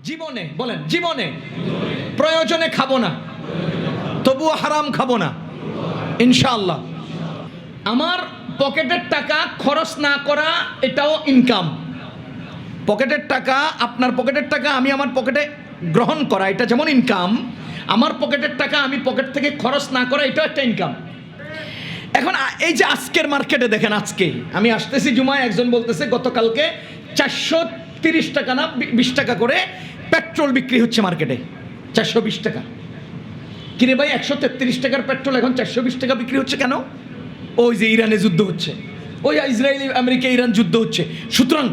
জীবনে বলেন, জীবনে প্রয়োজনে খাবো না, তবুও হারাম খাবো না ইনশাআল্লাহ। আমার পকেটের টাকা খরচ না করা এটাও ইনকাম। পকেটের টাকা, আপনার পকেটের টাকা আমি আমার পকেটে গ্রহণ করা এটা যেমন ইনকাম, আমার পকেটের টাকা আমি পকেট থেকে খরচ না করা এটাও একটা ইনকাম। এখন এই যে আজকের মার্কেটে দেখেন, আজকে আমি আসতেছি জুমায়, একজন বলতেছে গতকালকে 430 টাকা না 20 টাকা করে পেট্রোল বিক্রি হচ্ছে মার্কেটে। 420 টাকা। কিরে ভাই, 133 টাকার পেট্রোল এখন 420 টাকা বিক্রি হচ্ছে কেন? ওই যে ইরানে যুদ্ধ হচ্ছে, ওই ইসরায়েল আমেরিকা ইরান যুদ্ধ হচ্ছে। সুতরাং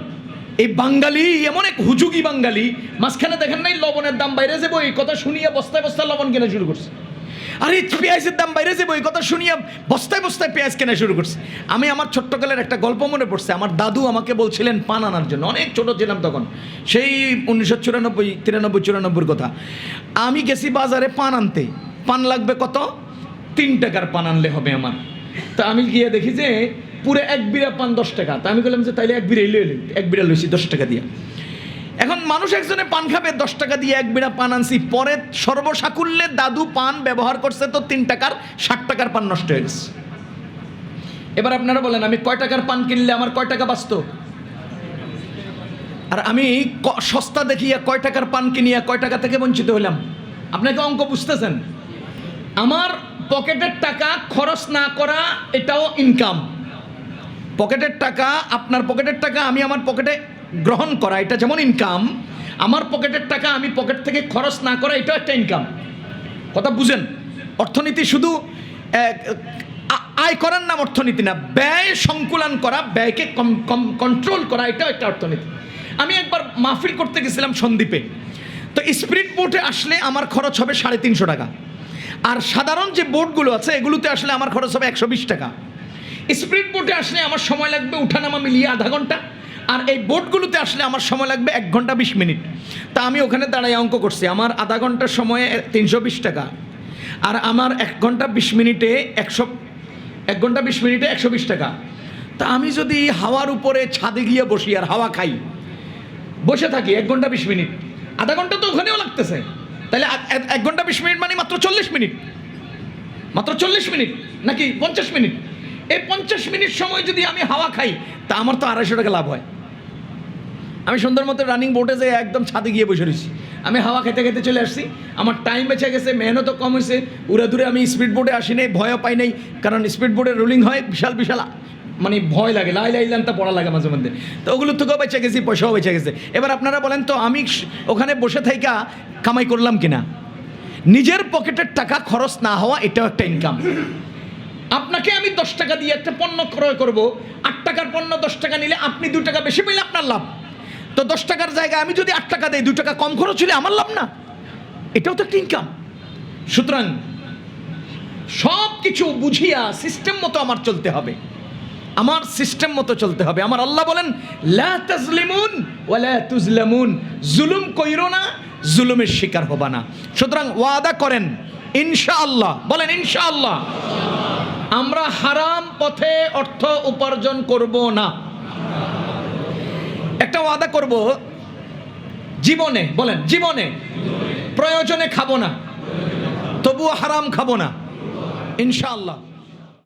এই বাঙালি এমন এক হুজুগি বাঙালি, মাঝখানে দেখেন নাই লবণের দাম বাইরে যাবো এই কথা শুনিয়ে বস্তায় বস্তায় লবণ কেনা শুরু করছে। আরে পেঁয়াজের দাম বাইরে যাবো এই কথা শুনিয়ে বস্তায় বস্তায় পেঁয়াজ কেনা শুরু করছে। আমি আমার ছোট্টকালের একটা গল্প মনে পড়ছে। আমার দাদু আমাকে বলছিলেন পান আনার জন্য, অনেক ছোট ছিলাম তখন, সেই 1994, 93, 94 কথা। আমি গেছি বাজারে পান আনতে, পান লাগবে কত? 3 টাকার পান আনলে হবে আমার। তা আমি গিয়ে দেখি যে পুরো 1 বিড়া পান 10 টাকা। তা আমি বললাম যে তাইলে 1 বিড়া এলো, 1 বিড়া লইছি 10 টাকা দিয়ে। এখন মানুষ একজনে পান খাবে 10 টাকা দিয়ে 1 বিড়া পান আনছি। পরে সর্বসাকুল্যে দাদু পান ব্যবহার করছে তো 3 টাকার 60 টাকার পান নষ্ট হয়ে গেছে। এবার আপনারা বলেন আমি কয় টাকার পান কিনলে আমার কয় টাকা বাঁচত? আর আমি সস্তা দেখিয়া কয় টাকার পান কিনিয়া কয় টাকা থেকে বঞ্চিত হলাম? আপনাকে অঙ্ক বুঝতেছেন? আমার পকেটের টাকা খরচ না করা এটাও ইনকাম। পকেটের টাকা, আপনার পকেটের টাকা আমি আমার পকেটে গ্রহণ করা এটা যেমন ইনকাম, আমার পকেটের টাকা আমি পকেট থেকে খরচ না করা এটাও একটা ইনকাম। কথা বুঝেন? অর্থনীতি শুধু আয় করার নাম অর্থনীতি না, ব্যয় সংকুলন করা, ব্যয়কে কন্ট্রোল করা এটাও একটা অর্থনীতি। আমি একবার মাহফিল করতে গেছিলাম সন্দ্বীপে। তো স্পিড বোটে আসলে আমার খরচ হবে 350 টাকা, আর সাধারণ যে বোটগুলো আছে এগুলোতে আসলে আমার খরচ হবে 120 টাকা। স্পিড বোটে আসলে আমার সময় লাগবে উঠানামা মিলিয়ে আধা ঘন্টা, আর এই বোটগুলোতে আসলে আমার সময় লাগবে 1 ঘন্টা 20 মিনিট। তা আমি ওখানে দাঁড়াই অঙ্ক করছি, আমার আধা ঘন্টার সময়ে 320 টাকা, আর আমার 1 ঘন্টা 20 মিনিটে 1 ঘন্টা 20 মিনিটে 120 টাকা। তা আমি যদি হাওয়ার উপরে ছাদে গিয়ে বসি আর হাওয়া খাই, বসে থাকি 1 ঘন্টা 20 মিনিট, আধা ঘন্টা তো ওখানেও লাগতেছে, তাহলে 1 ঘন্টা 20 মিনিট মানে মাত্র 40 মিনিট, মাত্র 40 মিনিট নাকি 50 মিনিট। এই 50 মিনিট সময় যদি আমি হাওয়া খাই তা আমার তো 250 টাকা লাভ হয়। আমি সুন্দর মতো রানিং বোটে যে একদম ছাদে গিয়ে বসে রয়েছি, আমি হাওয়া খেতে খেতে চলে আসছি, আমার টাইম বেঁচে গেছে, মেহনতও কম হয়েছে। উড়ে দূরে আমি স্পিড বোটে আসি নাই, ভয়ও পাই নাই, কারণ স্পিড বোটে রোলিং হয় বিশাল বিশাল, মানে ভয় লাগে, লাই লাইলামটা পড়া লাগে মাঝে মধ্যে। তো ওগুলোর থেকেও বেঁচে গেছি, পয়সাও বেঁচে গেছে। এবার আপনারা বলেন তো আমি ওখানে বসে থাইকা কামাই করলাম কিনা? নিজের পকেটের টাকা খরচ না হওয়া এটাও একটা ইনকাম। আপনাকে আমি 10 টাকা দিয়ে একটা পণ্য ক্রয় করব, 8 টাকার পণ্য 10 টাকা নিলে আপনি 2 টাকা বেশি পেলে আপনার লাভ। তো 10 টাকার জায়গায় আমি যদি 8 টাকা দেই, 2 টাকা কম খরচ হলে আমার লাভ না? এটাও তো একটা ইনকাম। সুতরাং সব কিছু বুঝিয়া সিস্টেম মতো আমার চলতে হবে, আমার সিস্টেম মতো চলতে হবে। আমার আল্লাহ বলেন লা তাজলিমুন ওয়া লা তুজলামুন, জুলুম কইরো না, জুলুমের শিকার হবা না। সুতরাং ওয়াদা করেন ইনশাআল্লাহ, বলেন ইনশাআল্লাহ আমরা হারাম পথে অর্থ উপার্জন করব না। একটা ওয়াদা করব, জীবনে বলেন, জীবনে প্রয়োজনে খাবো না, তবুও হারাম খাবো না ইনশাআল্লাহ।